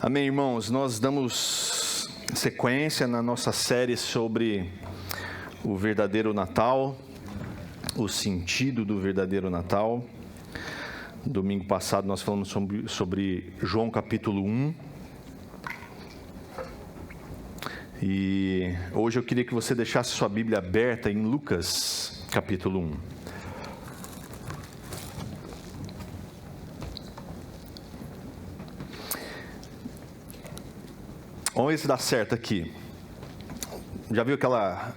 Amém, irmãos? Nós damos sequência na nossa série sobre o verdadeiro Natal, o sentido do verdadeiro Natal. Domingo passado nós falamos sobre João capítulo 1. E hoje eu queria que você deixasse sua Bíblia aberta em Lucas capítulo 1. Vamos ver se dá certo aqui. Já viu aquela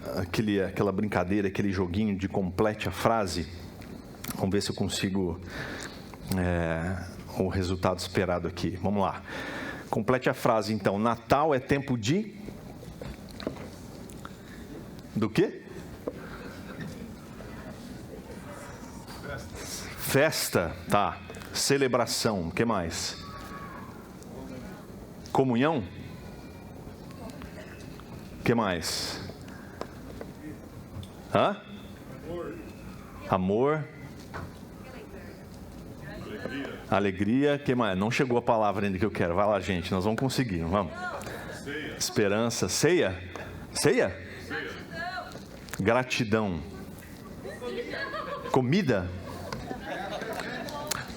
brincadeira, aquele joguinho de complete a frase? Vamos ver se eu consigo o resultado esperado aqui. Vamos lá. Complete a frase então. Natal é tempo de... Do quê? Festa, tá. Celebração, o que mais? Comunhão? O que mais? Amor. Alegria. O que mais? Não chegou a palavra ainda que eu quero. Vai lá, gente, nós vamos conseguir, vamos. Esperança. Ceia? Ceia? Gratidão. Comida.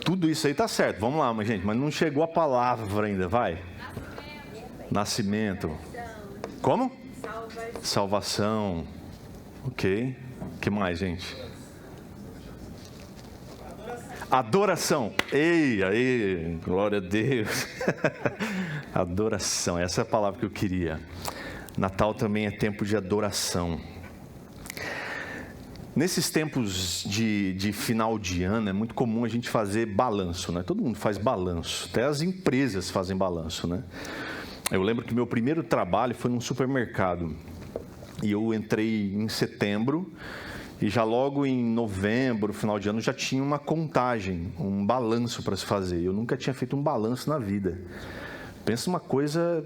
Tudo isso aí tá certo. Vamos lá, gente, mas não chegou a palavra ainda. Vai. Nascimento. Como? Salvação. Ok. O que mais, gente? Adoração. Ei, glória a Deus. Adoração, essa é a palavra que eu queria. Natal também é tempo de adoração. Nesses tempos de final de ano, é muito comum a gente fazer balanço, né? Todo mundo faz balanço, até as empresas fazem balanço, né? Eu lembro que meu primeiro trabalho foi num supermercado. E eu entrei em setembro e já logo em novembro, final de ano, já tinha uma contagem, um balanço para se fazer. Eu nunca tinha feito um balanço na vida. Pensa uma coisa,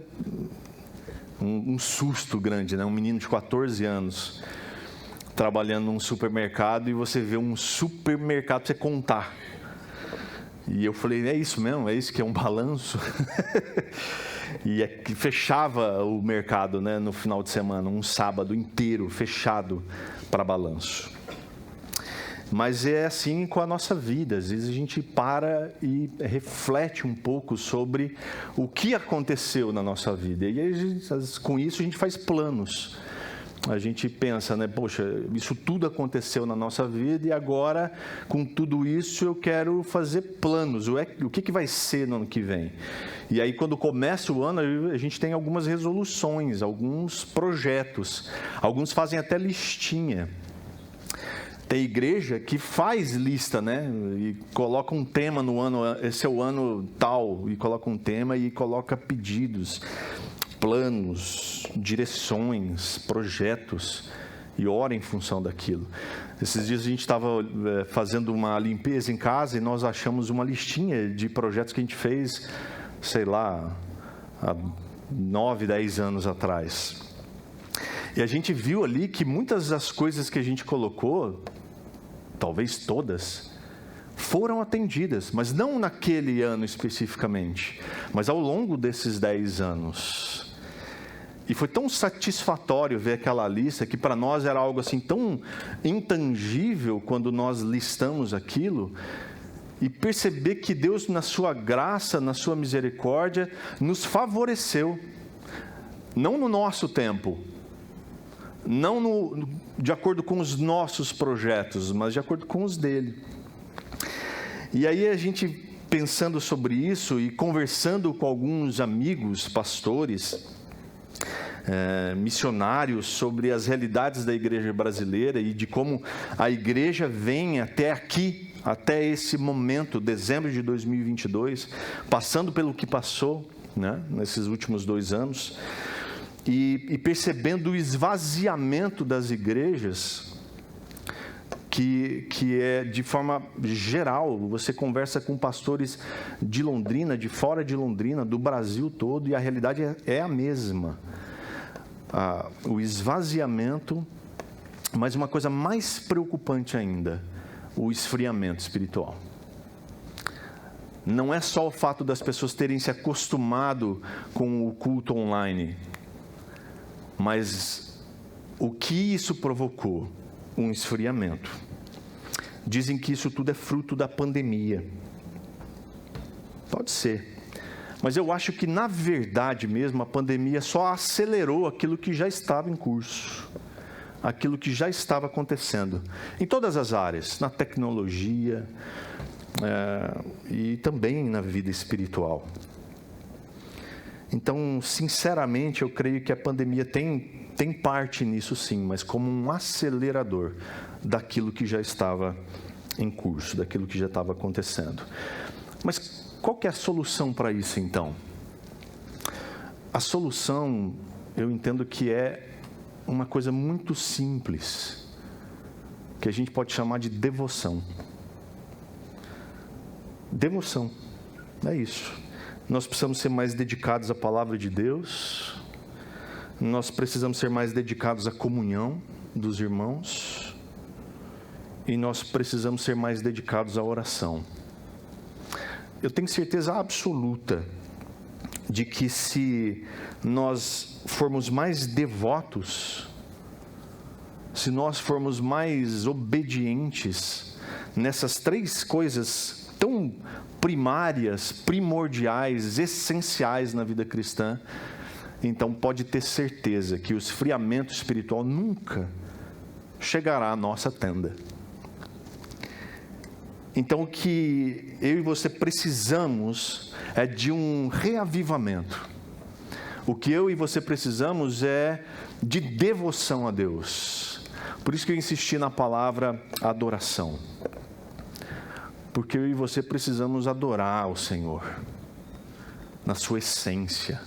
um susto grande, né? Um menino de 14 anos trabalhando num supermercado e você vê um supermercado para você contar. E eu falei, é isso mesmo? É isso que é um balanço? E fechava o mercado, né, no final de semana, um sábado inteiro fechado para balanço. Mas é assim com a nossa vida. Às vezes a gente para e reflete um pouco sobre o que aconteceu na nossa vida. E aí, com isso a gente faz planos. A gente pensa, né, poxa, isso tudo aconteceu na nossa vida e agora, com tudo isso, eu quero fazer planos. O que vai ser no ano que vem? E aí, quando começa o ano, a gente tem algumas resoluções, alguns projetos. Alguns fazem até listinha. Tem igreja que faz lista, né? E coloca um tema no ano, esse é o ano tal, e coloca um tema e coloca pedidos, planos, direções, projetos, e ora em função daquilo. Esses dias a gente estava fazendo uma limpeza em casa e nós achamos uma listinha de projetos que a gente fez, sei lá, há 9, 10 anos atrás. E a gente viu ali que muitas das coisas que a gente colocou, talvez todas, foram atendidas, mas não naquele ano especificamente, mas ao longo desses 10 anos. E foi tão satisfatório ver aquela lista, que para nós era algo assim tão intangível quando nós listamos aquilo, e perceber que Deus, na sua graça, na sua misericórdia, nos favoreceu, não no nosso tempo, não de acordo com os nossos projetos, mas de acordo com os dele. E aí a gente, pensando sobre isso e conversando com alguns amigos, pastores, missionários, sobre as realidades da igreja brasileira e de como a igreja vem até aqui, até esse momento, dezembro de 2022, passando pelo que passou, né, nesses últimos 2 anos, e percebendo o esvaziamento das igrejas, que é de forma geral. Você conversa com pastores de Londrina, de fora de Londrina, do Brasil todo, e a realidade é a mesma. O esvaziamento, mas uma coisa mais preocupante ainda, o esfriamento espiritual. não é só o fato das pessoas terem se acostumado com o culto online, mas o que isso provocou? Um esfriamento. Dizem que isso tudo é fruto da pandemia. Pode ser. Mas eu acho que, na verdade mesmo, a pandemia só acelerou aquilo que já estava em curso. Aquilo que já estava acontecendo. Em todas as áreas. Na tecnologia e também na vida espiritual. Então, sinceramente, eu creio que a pandemia tem parte nisso sim, mas como um acelerador daquilo que já estava em curso, daquilo que já estava acontecendo. Mas qual que é a solução para isso, então? A solução, eu entendo que é uma coisa muito simples, que a gente pode chamar de devoção. Devoção, é isso. Nós precisamos ser mais dedicados à palavra de Deus, nós precisamos ser mais dedicados à comunhão dos irmãos, e nós precisamos ser mais dedicados à oração. Eu tenho certeza absoluta de que se nós formos mais devotos, se nós formos mais obedientes nessas três coisas tão primárias, primordiais, essenciais na vida cristã, então pode ter certeza que o esfriamento espiritual nunca chegará à nossa tenda. Então o que eu e você precisamos é de um reavivamento. O que eu e você precisamos é de devoção a Deus. Por isso que eu insisti na palavra adoração. Porque eu e você precisamos adorar o Senhor, na sua essência,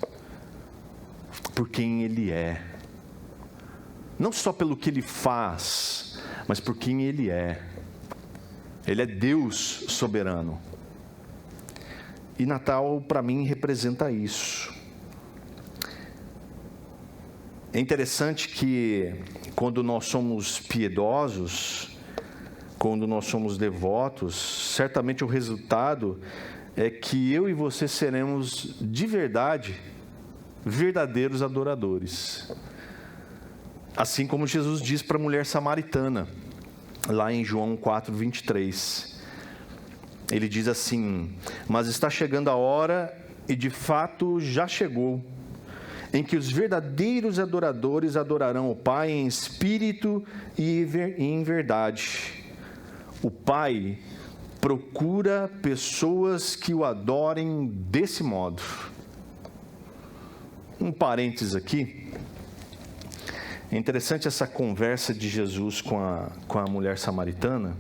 por quem Ele é. Não só pelo que Ele faz, mas por quem Ele é. Ele é Deus soberano. E Natal, para mim, representa isso. É interessante que, quando nós somos piedosos, quando nós somos devotos, certamente o resultado é que eu e você seremos, de verdade, verdadeiros adoradores. Assim como Jesus diz para a mulher samaritana, lá em João 4:23. Ele diz assim: mas está chegando a hora, e de fato já chegou, em que os verdadeiros adoradores adorarão o Pai em espírito e em verdade. O Pai procura pessoas que o adorem desse modo. Um parênteses aqui. É interessante essa conversa de Jesus com a mulher samaritana.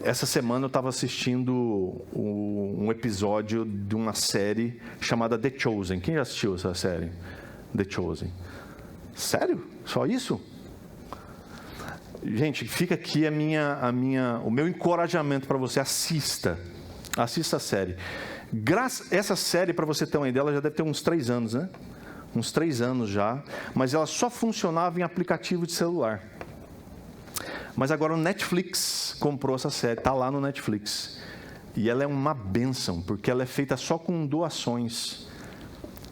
Essa semana eu estava assistindo um episódio de uma série chamada The Chosen. Quem já assistiu essa série? The Chosen. Sério? Só isso? Gente, fica aqui o meu encorajamento para você. Assista a série. Essa série, para você ter uma ideia, ela já deve ter uns 3 anos, né? Uns 3 anos já, mas ela só funcionava em aplicativo de celular. Mas agora o Netflix comprou essa série, está lá no Netflix. E ela é uma bênção, porque ela é feita só com doações.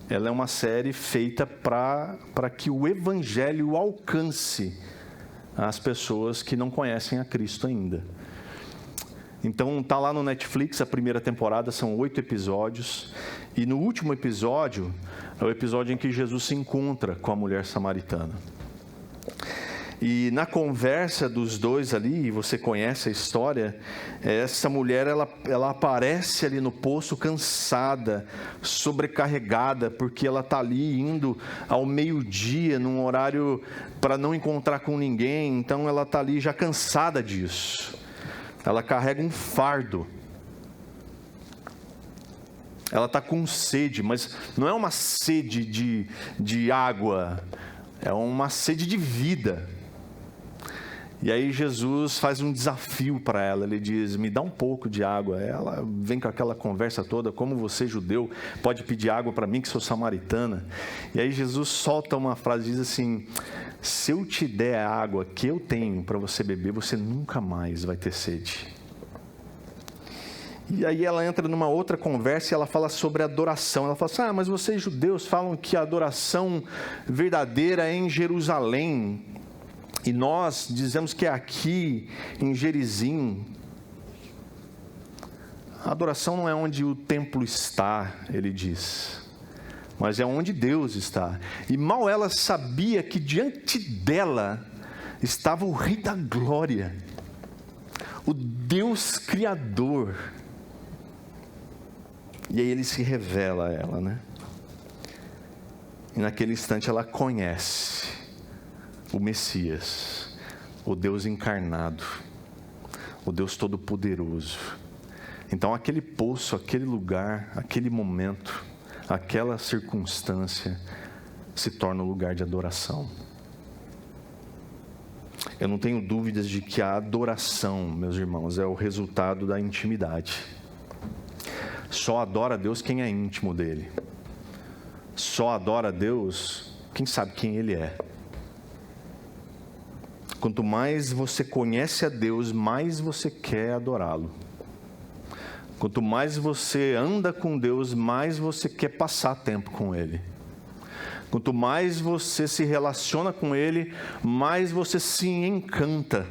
Ela é uma série feita para que o Evangelho alcance as pessoas que não conhecem a Cristo ainda. Então está lá no Netflix, a primeira temporada, são 8 episódios. E no último episódio, é o episódio em que Jesus se encontra com a mulher samaritana. E na conversa dos dois ali, você conhece a história, essa mulher ela aparece ali no poço cansada, sobrecarregada, porque ela está ali indo ao meio-dia, num horário para não encontrar com ninguém, então ela está ali já cansada disso. Ela carrega um fardo. Ela está com sede, mas não é uma sede de água, é uma sede de vida. E aí Jesus faz um desafio para ela, ele diz: me dá um pouco de água. Ela vem com aquela conversa toda: como você, judeu, pode pedir água para mim que sou samaritana? E aí Jesus solta uma frase, diz assim: se eu te der a água que eu tenho para você beber, você nunca mais vai ter sede. E aí ela entra numa outra conversa e ela fala sobre adoração. Ela fala assim, mas vocês judeus falam que a adoração verdadeira é em Jerusalém. E nós dizemos que é aqui, em Gerizim. A adoração não é onde o templo está, ele diz, mas é onde Deus está. E mal ela sabia que diante dela estava o Rei da Glória, o Deus Criador. E aí ele se revela a ela, né? E naquele instante ela conhece o Messias, o Deus encarnado, o Deus Todo-Poderoso. Então aquele poço, aquele lugar, aquele momento, aquela circunstância se torna um lugar de adoração. Eu não tenho dúvidas de que a adoração, meus irmãos, é o resultado da intimidade. Só adora a Deus quem é íntimo dele. Só adora a Deus quem sabe quem ele é. Quanto mais você conhece a Deus, mais você quer adorá-lo. Quanto mais você anda com Deus, mais você quer passar tempo com ele. Quanto mais você se relaciona com ele, mais você se encanta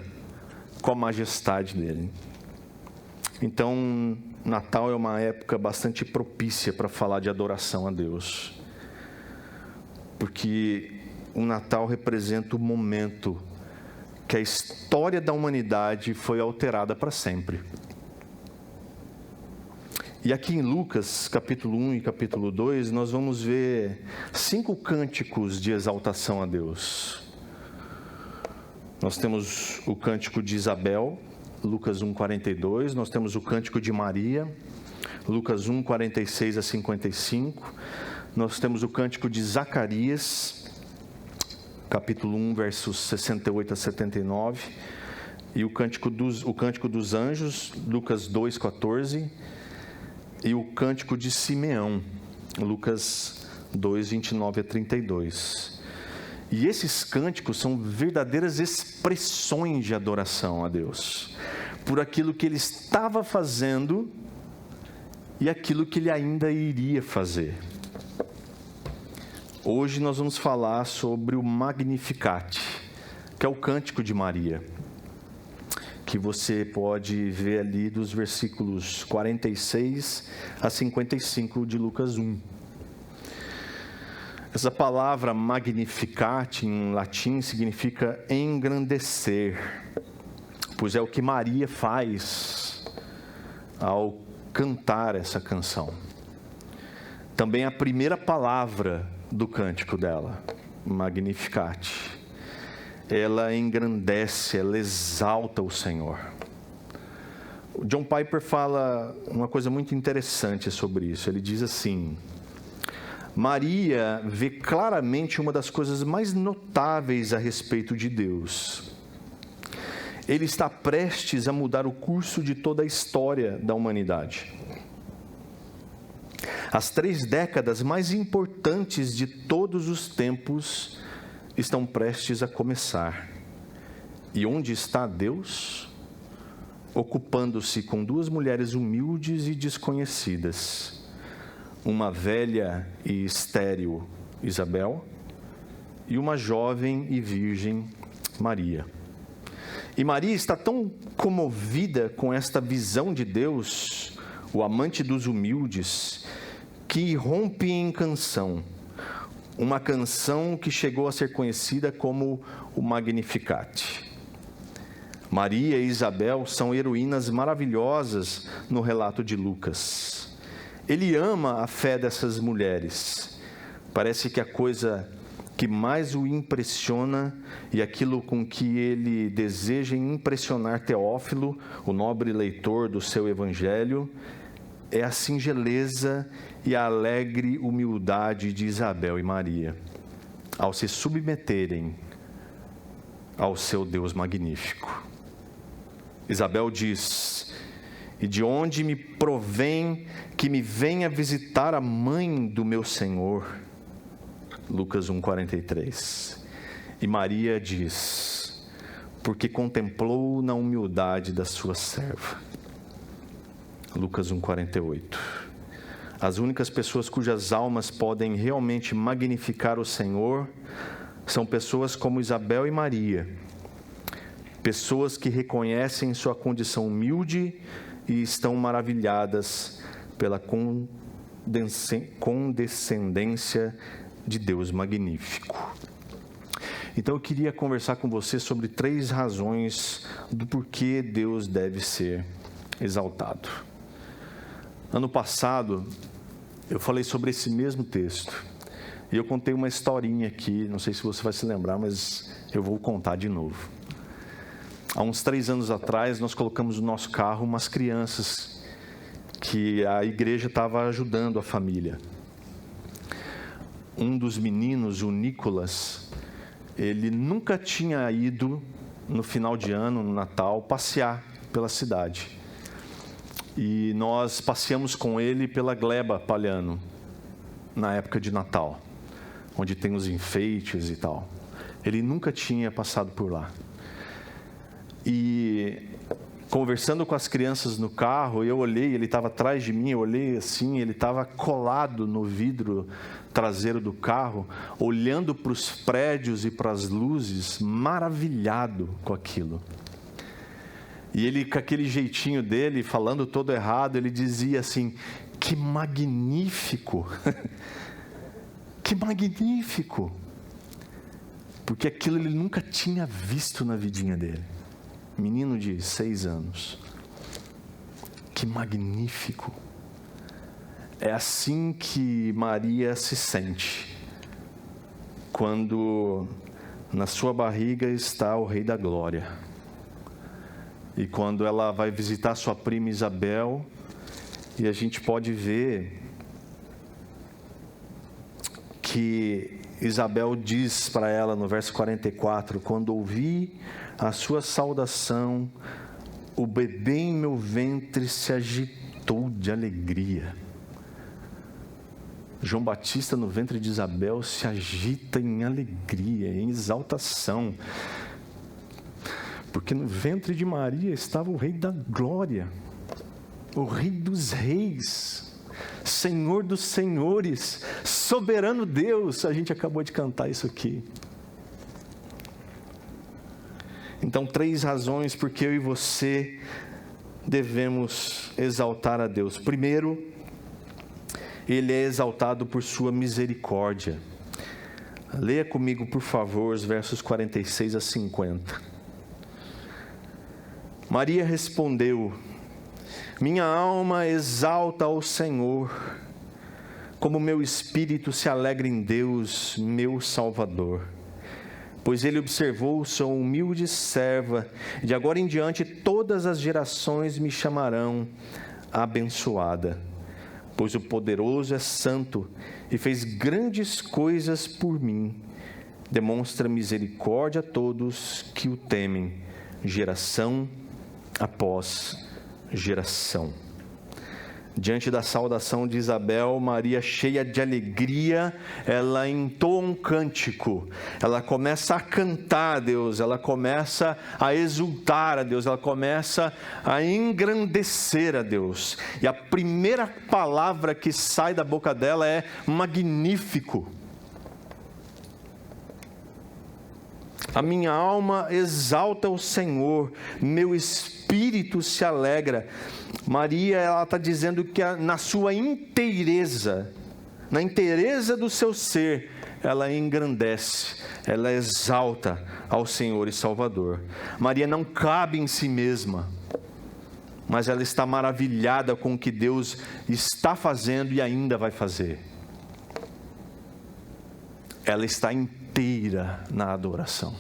com a majestade dele. Então, Natal é uma época bastante propícia para falar de adoração a Deus. Porque o Natal representa o momento que a história da humanidade foi alterada para sempre. E aqui em Lucas, capítulo 1 e capítulo 2, nós vamos ver 5 cânticos de exaltação a Deus. Nós temos o cântico de Isabel, Lucas 1:42, nós temos o cântico de Maria, Lucas 1:46 a 55, nós temos o cântico de Zacarias, capítulo 1, versos 68 a 79, e o cântico dos anjos, Lucas 2:14, e o cântico de Simeão, Lucas 2:29 a 32. E esses cânticos são verdadeiras expressões de adoração a Deus, por aquilo que ele estava fazendo e aquilo que ele ainda iria fazer. Hoje nós vamos falar sobre o Magnificat, que é o cântico de Maria, que você pode ver ali dos versículos 46 a 55 de Lucas 1. Essa palavra Magnificat em latim significa engrandecer, pois é o que Maria faz ao cantar essa canção. Também a primeira palavra do cântico dela, Magnificat. Ela engrandece, ela exalta o Senhor. O John Piper fala uma coisa muito interessante sobre isso. Ele diz assim: Maria vê claramente uma das coisas mais notáveis a respeito de Deus. Ele está prestes a mudar o curso de toda a história da humanidade. As 3 décadas mais importantes de todos os tempos estão prestes a começar. E onde está Deus? Ocupando-se com 2 mulheres humildes e desconhecidas, uma velha e estéril Isabel e uma jovem e virgem Maria. E Maria está tão comovida com esta visão de Deus, o amante dos humildes, que irrompe em canção, uma canção que chegou a ser conhecida como o Magnificat. Maria e Isabel são heroínas maravilhosas no relato de Lucas. Ele ama a fé dessas mulheres. Parece que a coisa que mais o impressiona e aquilo com que ele deseja impressionar Teófilo, o nobre leitor do seu evangelho, é a singeleza e a alegre humildade de Isabel e Maria, ao se submeterem ao seu Deus magnífico. Isabel diz: e de onde me provém que me venha visitar a mãe do meu Senhor? Lucas 1:43. E Maria diz: porque contemplou na humildade da sua serva. Lucas 1,48. As únicas pessoas cujas almas podem realmente magnificar o Senhor são pessoas como Isabel e Maria, pessoas que reconhecem sua condição humilde e estão maravilhadas pela condescendência de Deus magnífico. Então eu queria conversar com você sobre 3 razões do porquê Deus deve ser exaltado. Ano passado, eu falei sobre esse mesmo texto. E eu contei uma historinha aqui, não sei se você vai se lembrar, mas eu vou contar de novo. Há uns 3 anos atrás, nós colocamos no nosso carro umas crianças que a igreja estava ajudando a família. Um dos meninos, o Nicolas, ele nunca tinha ido no final de ano, no Natal, passear pela cidade. E nós passeamos com ele pela Gleba Palhano, na época de Natal, onde tem os enfeites e tal. Ele nunca tinha passado por lá. E conversando com as crianças no carro, eu olhei, ele estava atrás de mim, eu olhei assim, ele estava colado no vidro traseiro do carro, olhando para os prédios e para as luzes, maravilhado com aquilo. E ele, com aquele jeitinho dele, falando todo errado, ele dizia assim: que magnífico, que magnífico, porque aquilo ele nunca tinha visto na vidinha dele. Menino de 6 anos, que magnífico. É assim que Maria se sente, quando na sua barriga está o Rei da Glória. E quando ela vai visitar sua prima Isabel, e a gente pode ver que Isabel diz para ela no verso 44, quando ouvi a sua saudação, o bebê em meu ventre se agitou de alegria. João Batista no ventre de Isabel se agita em alegria, em exaltação, porque no ventre de Maria estava o Rei da Glória, o Rei dos Reis, Senhor dos Senhores, soberano Deus. A gente acabou de cantar isso aqui. Então, 3 razões porque eu e você devemos exaltar a Deus. Primeiro, Ele é exaltado por sua misericórdia. Leia comigo, por favor, os versos 46 a 50. Maria respondeu: minha alma exalta ao Senhor, como meu espírito se alegra em Deus, meu Salvador. Pois Ele observou sua humilde serva, de agora em diante todas as gerações me chamarão abençoada. Pois o poderoso é santo e fez grandes coisas por mim. Demonstra misericórdia a todos que o temem, geração após geração. Diante da saudação de Isabel, Maria, cheia de alegria, ela entoa um cântico, ela começa a cantar a Deus, ela começa a exultar a Deus, ela começa a engrandecer a Deus. E a primeira palavra que sai da boca dela é magnífico. A minha alma exalta o Senhor, meu espírito se alegra. Maria, ela está dizendo que na sua inteireza, na inteireza do seu ser, ela engrandece, ela exalta ao Senhor e Salvador. Maria não cabe em si mesma, mas ela está maravilhada com o que Deus está fazendo e ainda vai fazer. Ela está inteira na adoração.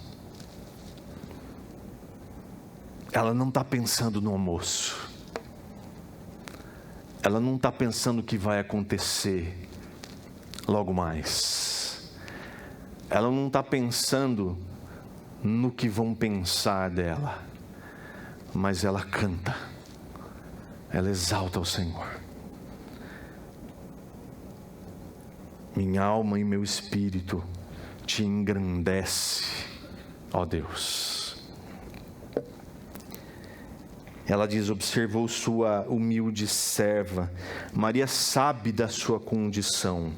Ela não está pensando no almoço. Ela não está pensando o que vai acontecer logo mais. Ela não está pensando no que vão pensar dela. Mas ela canta. Ela exalta o Senhor. Minha alma e meu espírito te engrandece, ó Deus. Ela diz: observou sua humilde serva. Maria sabe da sua condição.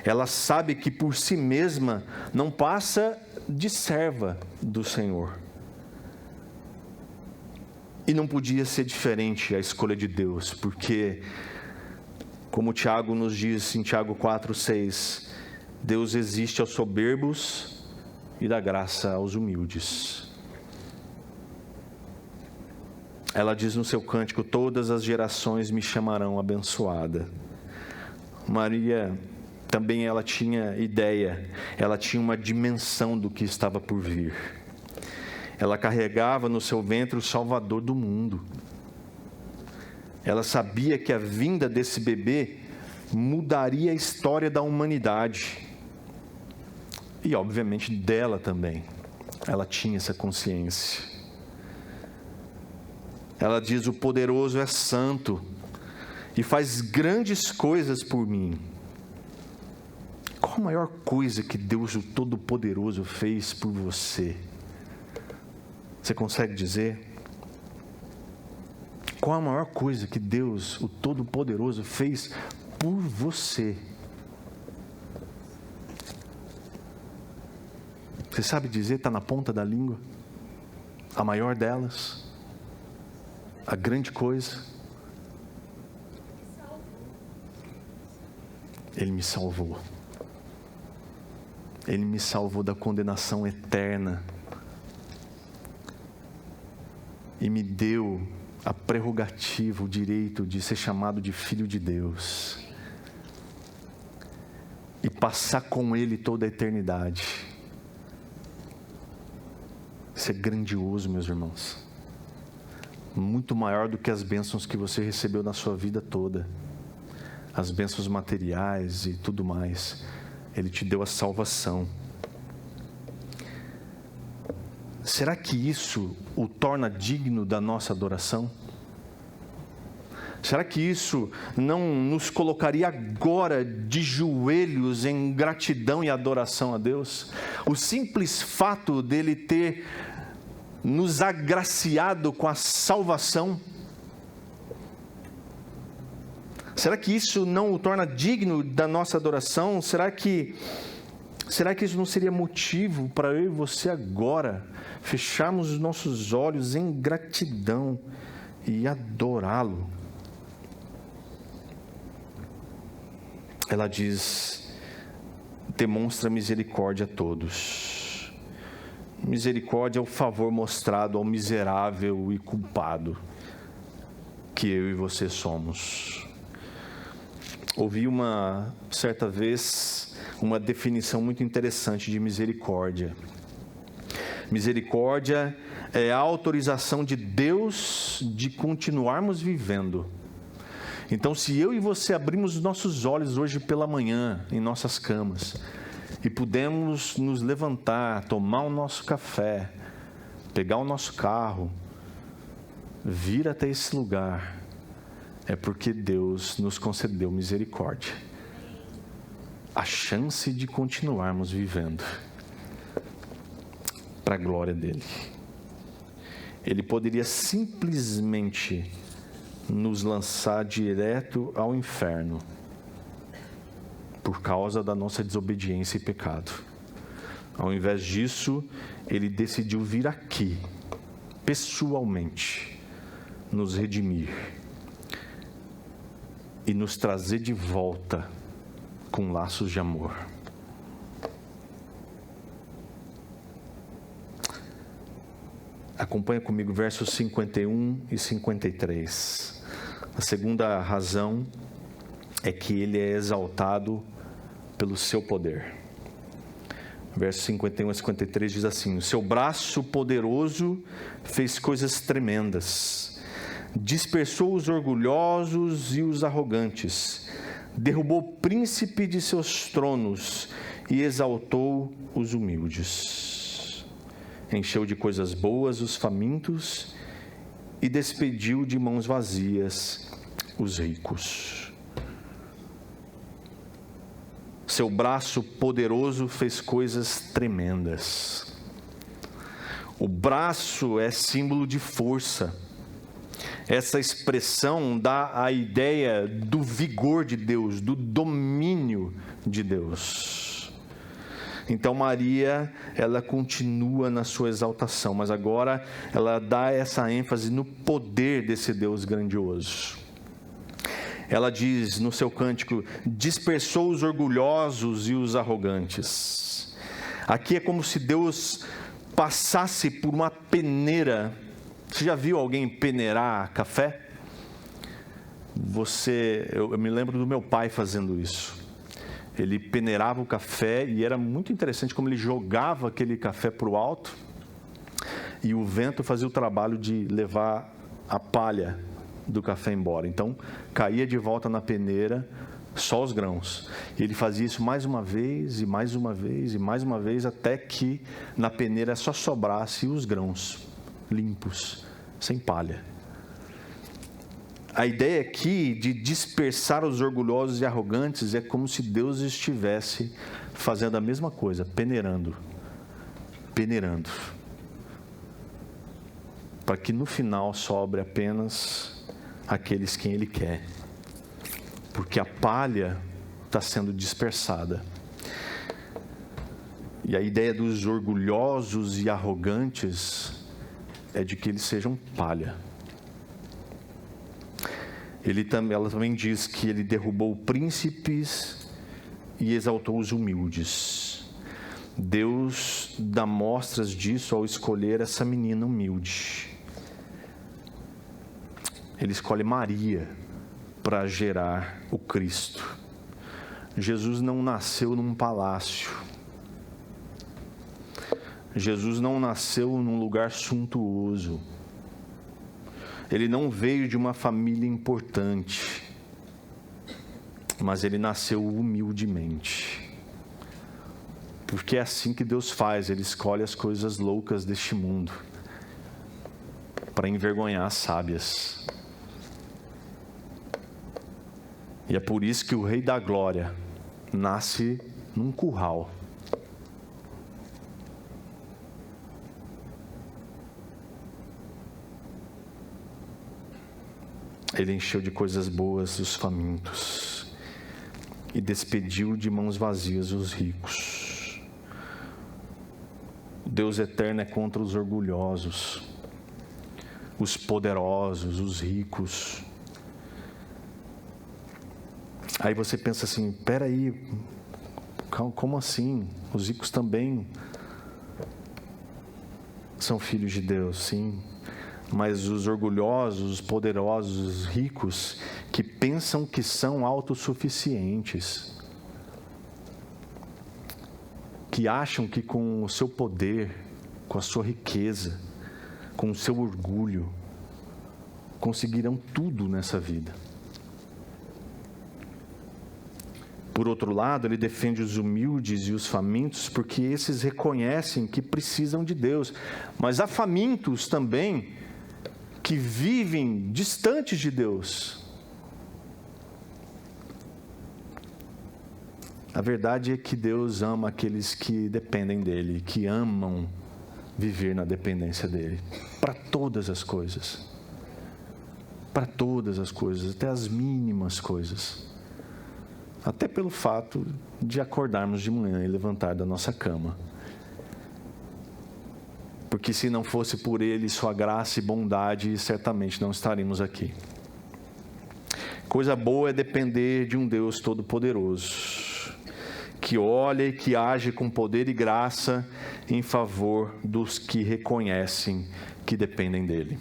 Ela sabe que por si mesma não passa de serva do Senhor. E não podia ser diferente a escolha de Deus, porque, como Tiago nos diz em Tiago 4:6, Deus resiste aos soberbos e dá graça aos humildes. Ela diz no seu cântico: todas as gerações me chamarão abençoada. Maria também, ela tinha ideia, ela tinha uma dimensão do que estava por vir. Ela carregava no seu ventre o Salvador do mundo. Ela sabia que a vinda desse bebê mudaria a história da humanidade. E obviamente dela também. Ela tinha essa consciência. Ela diz: o poderoso é santo e faz grandes coisas por mim. Qual a maior coisa que Deus, o Todo-Poderoso, fez por você? Você consegue dizer? Qual a maior coisa que Deus, o Todo-Poderoso, fez por você? Você sabe dizer? Está na ponta da língua? A maior delas? A grande coisa? Ele me salvou. Ele me salvou da condenação eterna. E me deu a prerrogativa, o direito de ser chamado de filho de Deus. E passar com Ele toda a eternidade. Isso é grandioso, meus irmãos. Muito maior do que as bênçãos que você recebeu na sua vida toda. As bênçãos materiais e tudo mais. Ele te deu a salvação. Será que isso o torna digno da nossa adoração? Será que isso não nos colocaria agora de joelhos em gratidão e adoração a Deus? O simples fato dele ter nos agraciado com a salvação. Será que isso não o torna digno da nossa adoração? Será que isso não seria motivo para eu e você agora fecharmos os nossos olhos em gratidão e adorá-lo? Ela diz: demonstra misericórdia a todos. Misericórdia é o favor mostrado ao miserável e culpado que eu e você somos. Ouvi uma certa vez uma definição muito interessante de misericórdia. Misericórdia é a autorização de Deus de continuarmos vivendo. Então, se eu e você abrimos os nossos olhos hoje pela manhã, em nossas camas, e pudemos nos levantar, tomar o nosso café, pegar o nosso carro, vir até esse lugar, é porque Deus nos concedeu misericórdia. A chance de continuarmos vivendo para a glória dele. Ele poderia simplesmente nos lançar direto ao inferno por causa da nossa desobediência e pecado. Ao invés disso, ele decidiu vir aqui, pessoalmente, nos redimir e nos trazer de volta com laços de amor. Acompanha comigo versos 51 e 53. A segunda razão é que ele é exaltado pelo seu poder. Versos 51 a 53 diz assim: o seu braço poderoso fez coisas tremendas, dispersou os orgulhosos e os arrogantes, derrubou o príncipe de seus tronos e exaltou os humildes. Encheu de coisas boas os famintos e despediu de mãos vazias os ricos. Seu braço poderoso fez coisas tremendas. O braço é símbolo de força. Essa expressão dá a ideia do vigor de Deus, do domínio de Deus. Então Maria, ela continua na sua exaltação, mas agora ela dá essa ênfase no poder desse Deus grandioso. Ela diz no seu cântico: dispersou os orgulhosos e os arrogantes. Aqui é como se Deus passasse por uma peneira. Você já viu alguém peneirar café? Eu me lembro do meu pai fazendo isso. Ele peneirava o café e era muito interessante como ele jogava aquele café para o alto e o vento fazia o trabalho de levar a palha do café embora. Então, caía de volta na peneira só os grãos. E ele fazia isso mais uma vez, e mais uma vez, e mais uma vez, até que na peneira só sobrasse os grãos limpos, sem palha. A ideia aqui de dispersar os orgulhosos e arrogantes é como se Deus estivesse fazendo a mesma coisa, peneirando, para que no final sobre apenas aqueles quem Ele quer, porque a palha está sendo dispersada. E a ideia dos orgulhosos e arrogantes é de que eles sejam palha. Ela também diz que Ele derrubou príncipes e exaltou os humildes. Deus dá mostras disso ao escolher essa menina humilde. Ele escolhe Maria para gerar o Cristo. Jesus não nasceu num palácio. Jesus não nasceu num lugar suntuoso. Ele não veio de uma família importante, mas ele nasceu humildemente. Porque é assim que Deus faz, Ele escolhe as coisas loucas deste mundo para envergonhar as sábias. E é por isso que o Rei da Glória nasce num curral. Ele encheu de coisas boas os famintos e despediu de mãos vazias os ricos. O Deus eterno é contra os orgulhosos, os poderosos, os ricos. Aí você pensa assim, peraí, como assim? Os ricos também são filhos de Deus, sim. Mas os orgulhosos, os poderosos, os ricos, que pensam que são autossuficientes, que acham que com o seu poder, com a sua riqueza, com o seu orgulho, conseguirão tudo nessa vida. Por outro lado, ele defende os humildes e os famintos, porque esses reconhecem que precisam de Deus. Mas há famintos também que vivem distantes de Deus. A verdade é que Deus ama aqueles que dependem dEle, que amam viver na dependência dEle, para todas as coisas. Para todas as coisas, até as mínimas coisas. Até pelo fato de acordarmos de manhã e levantar da nossa cama. Porque se não fosse por Ele, sua graça e bondade, certamente não estaríamos aqui. Coisa boa é depender de um Deus todo-poderoso, que olha e que age com poder e graça em favor dos que reconhecem que dependem dEle.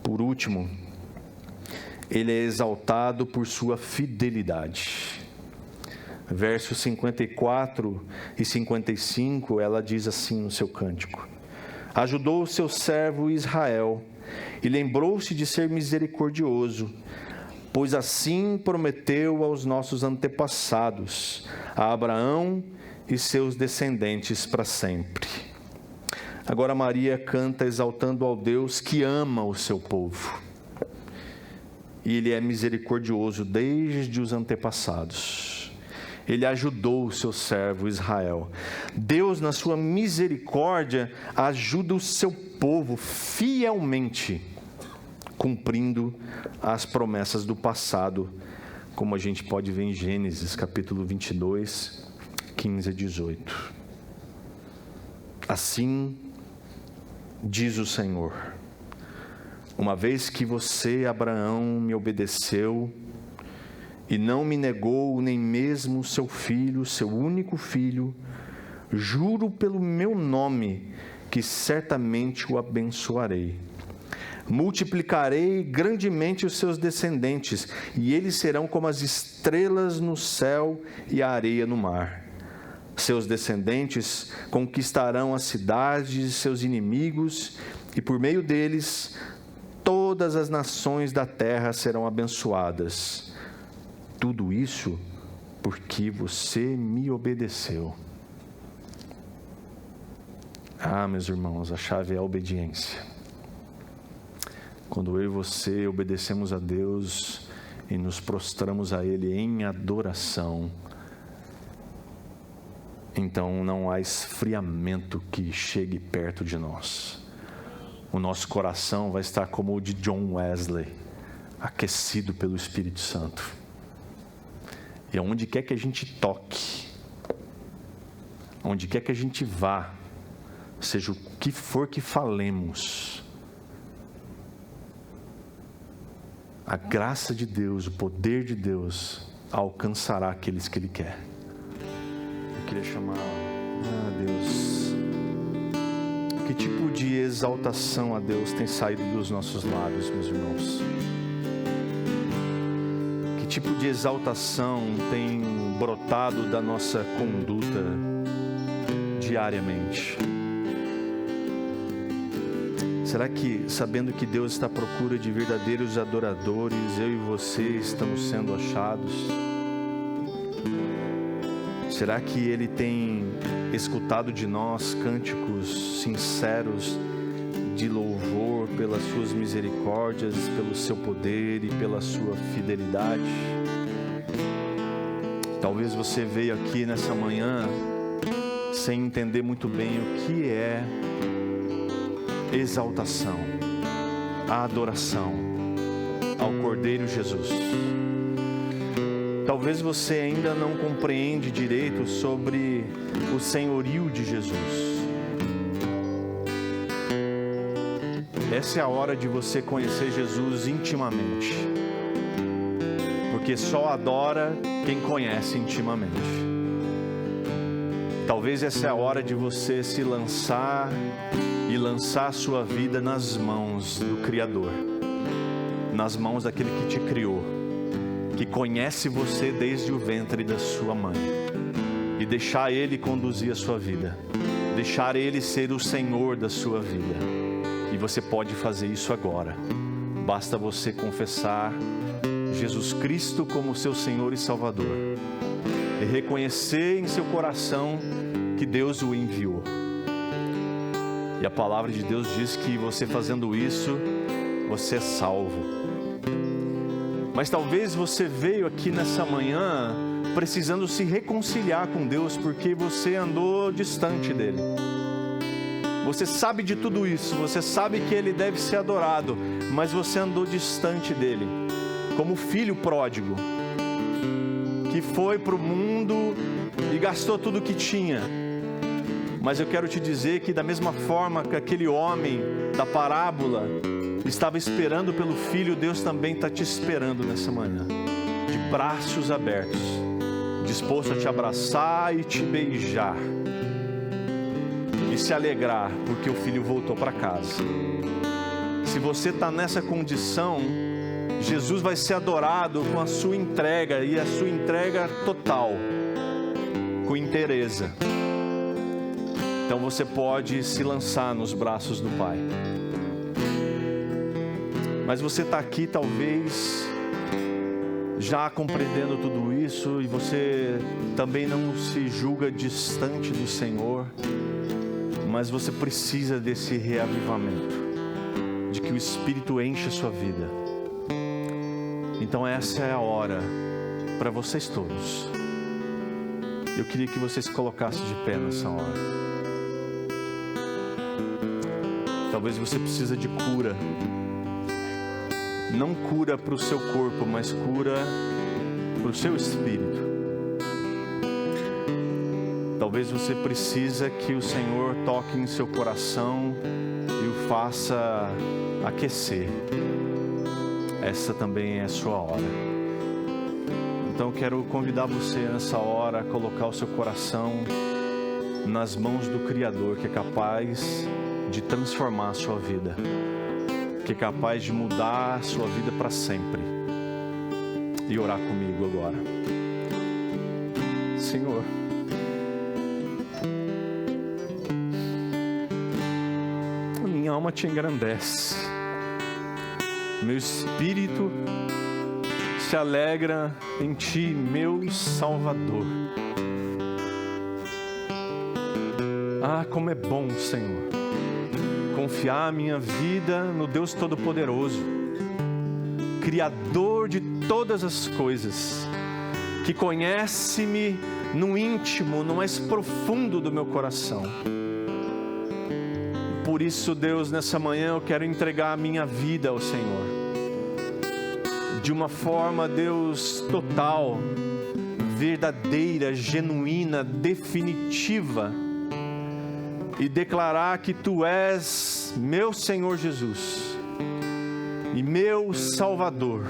Por último, Ele é exaltado por sua fidelidade. Versos 54 e 55, ela diz assim no seu cântico: ajudou o seu servo Israel e lembrou-se de ser misericordioso, pois assim prometeu aos nossos antepassados, a Abraão e seus descendentes para sempre. Agora Maria canta exaltando ao Deus que ama o seu povo. E Ele é misericordioso desde os antepassados. Ele ajudou o seu servo Israel. Deus, na sua misericórdia, ajuda o seu povo fielmente, cumprindo as promessas do passado, como a gente pode ver em Gênesis, capítulo 22, 15 a 18. Assim diz o Senhor: uma vez que você, Abraão, me obedeceu e não me negou nem mesmo seu filho, seu único filho, juro pelo meu nome que certamente o abençoarei. Multiplicarei grandemente os seus descendentes, e eles serão como as estrelas no céu e a areia no mar. Seus descendentes conquistarão as cidades de seus inimigos, e por meio deles todas as nações da terra serão abençoadas. Tudo isso porque você me obedeceu. Ah, meus irmãos, a chave é a obediência. Quando eu e você obedecemos a Deus e nos prostramos a Ele em adoração, então não há esfriamento que chegue perto de nós. O nosso coração vai estar como o de John Wesley, aquecido pelo Espírito Santo. E aonde quer que a gente toque, onde quer que a gente vá, seja o que for que falemos, a graça de Deus, o poder de Deus alcançará aqueles que Ele quer. Eu queria chamar a Deus. Que tipo de exaltação a Deus tem saído dos nossos lábios, meus irmãos? Que tipo de exaltação tem brotado da nossa conduta diariamente? Será que, sabendo que Deus está à procura de verdadeiros adoradores, eu e você estamos sendo achados? Será que Ele tem escutado de nós cânticos sinceros de louvor pelas suas misericórdias, pelo seu poder e pela sua fidelidade? Talvez você veio aqui nessa manhã sem entender muito bem o que é exaltação, a adoração ao Cordeiro Jesus. Talvez você ainda não compreende direito sobre o senhorio de Jesus. Essa é a hora de você conhecer Jesus intimamente, porque só adora quem conhece intimamente. Talvez essa é a hora de você se lançar e lançar a sua vida nas mãos do Criador, nas mãos daquele que te criou, que conhece você desde o ventre da sua mãe, e deixar Ele conduzir a sua vida, deixar Ele ser o Senhor da sua vida. E você pode fazer isso agora. Basta você confessar Jesus Cristo como seu Senhor e Salvador, e reconhecer em seu coração que Deus o enviou. E a palavra de Deus diz que você fazendo isso, você é salvo. Mas talvez você veio aqui nessa manhã precisando se reconciliar com Deus, porque você andou distante dEle. Você sabe de tudo isso, você sabe que Ele deve ser adorado, mas você andou distante dEle, como o filho pródigo, que foi para o mundo e gastou tudo o que tinha. Mas eu quero te dizer que da mesma forma que aquele homem da parábola estava esperando pelo filho, Deus também está te esperando nessa manhã, de braços abertos, disposto a te abraçar e te beijar, e se alegrar porque o filho voltou para casa. Se você está nessa condição, Jesus vai ser adorado com a sua entrega, e a sua entrega total, com inteireza. Então você pode se lançar nos braços do Pai. Mas você está aqui talvez já compreendendo tudo isso, e você também não se julga distante do Senhor, mas você precisa desse reavivamento, de que o Espírito enche a sua vida. Então essa é a hora para vocês todos Eu queria que você se colocasse de pé nessa hora. Talvez você precise de cura. Não cura para o seu corpo, mas cura para o seu espírito. Talvez você precisa que o Senhor toque em seu coração e o faça aquecer. Essa também é a sua hora. Então eu quero convidar você nessa hora a colocar o seu coração nas mãos do Criador, que é capaz de transformar a sua vida, que é capaz de mudar a sua vida para sempre. E orar comigo agora. Senhor, minha alma te engrandece, meu espírito se alegra em ti, meu Salvador. Ah, como é bom, Senhor, confiar a minha vida no Deus Todo-Poderoso, Criador de todas as coisas, que conhece-me no íntimo, no mais profundo do meu coração. Por isso, Deus, nessa manhã eu quero entregar a minha vida ao Senhor, de uma forma, Deus, total, verdadeira, genuína, definitiva, e declarar que Tu és meu Senhor Jesus e meu Salvador.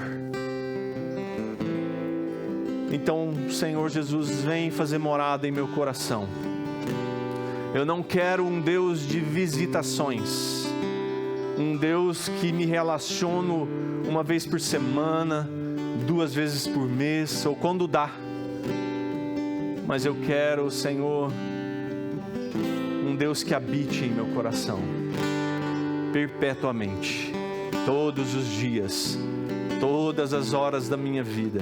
Então, Senhor Jesus, vem fazer morada em meu coração. Eu não quero um Deus de visitações, um Deus que me relaciono uma vez por semana, 2 vezes por mês, ou quando dá. Mas eu quero, Senhor, um Deus que habite em meu coração, perpetuamente, todos os dias, todas as horas da minha vida.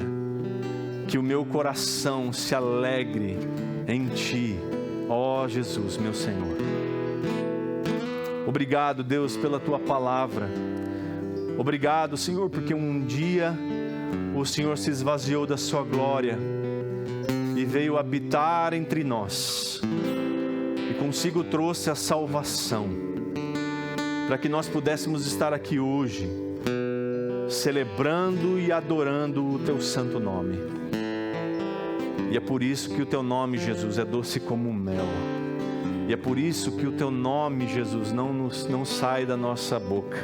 Que o meu coração se alegre em Ti, ó Jesus, meu Senhor. Obrigado, Deus, pela Tua palavra. Obrigado, Senhor, porque um dia o Senhor se esvaziou da Sua glória e veio habitar entre nós. E consigo trouxe a salvação, para que nós pudéssemos estar aqui hoje, celebrando e adorando o Teu santo nome. E é por isso que o Teu nome, Jesus, é doce como mel. E é por isso que o Teu nome, Jesus, não sai da nossa boca.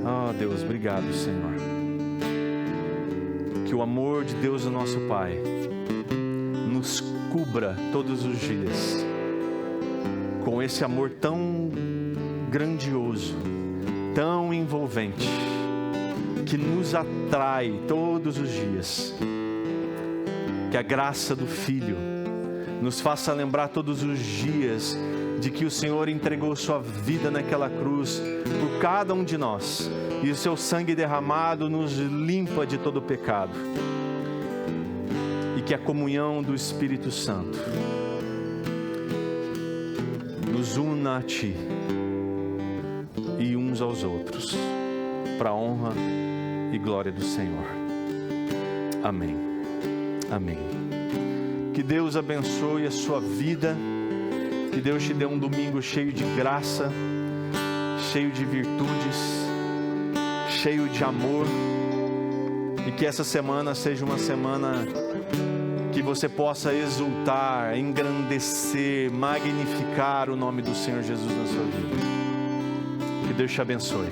Ah, Deus, obrigado, Senhor. Que o amor de Deus, o nosso Pai, nos cubra todos os dias com esse amor tão grandioso, tão envolvente, que nos atrai todos os dias. Que a graça do Filho nos faça lembrar todos os dias de que o Senhor entregou sua vida naquela cruz por cada um de nós, e o seu sangue derramado nos limpa de todo pecado. E que a comunhão do Espírito Santo nos una a Ti e uns aos outros, para a honra e glória do Senhor. Amém. Amém. Que Deus abençoe a sua vida. Que Deus te dê um domingo cheio de graça, cheio de virtudes, cheio de amor. E que essa semana seja uma semana que você possa exultar, engrandecer, magnificar o nome do Senhor Jesus na sua vida. Que Deus te abençoe.